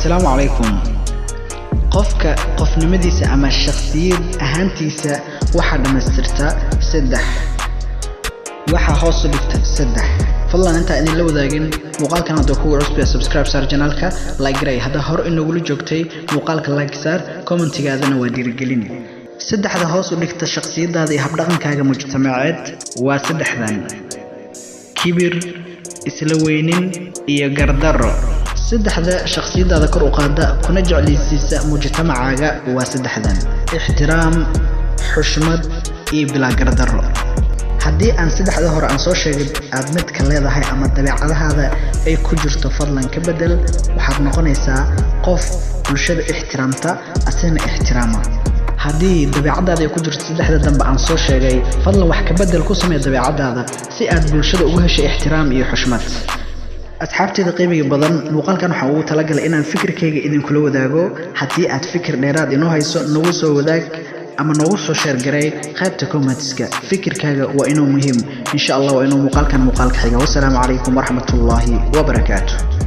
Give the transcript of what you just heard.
السلام عليكم. qofnimadiisa ama shakhsiyad ahaantiisa waxa dhameystirta 3 waxa hoos u dhigta 3 fadlan inta idin la wadaagin muuqaalkan hadda ku cusub subscribe sar channelka like garay hada hor inagula joogtay muuqaalka like sar commentigaadana waa dhiirigelin 3 hoos u dhigta shakhsiyadaada iyo habdhaqankaaga mujtamaceed waa 3dan kibir isla weynin iyo gardaro 3 shakhsiyadaada kor u qaada kuna jeclaysiisa mujtamacaaga waa 3dan ixtiraam xushmad iyo bila gardaro haddii aan 3 hore aan soo sheegay aad mid ka leedahay ama dabeecadahaada ay ku jirto fadlan ka bedel waxaad noqonaysaa qof bulshada ixtiraamta asina ixtiraama haddii dabeecadaada ay ku jirto 3 dambe aan soo sheegay fadlan wax ka bedel ku samee dabeecadaada si aad bulshada ugu hesho ixtiraam iyo xushmad asxaabtayda qiimiga badan muuqaalkan waxa uu talagalay inaan fikirkayga idin kula wadaago haddii aad fikir dheeraad inoo hayso nagu soo wadaag ama nagu soo share garay qaybta comments-ka fikirkaaga waa inuu muhiim insha Allah waa inuu muuqaalkan muuqaalka xiga wassalaamu calaykum waraxmatullaahi wabarakaatuh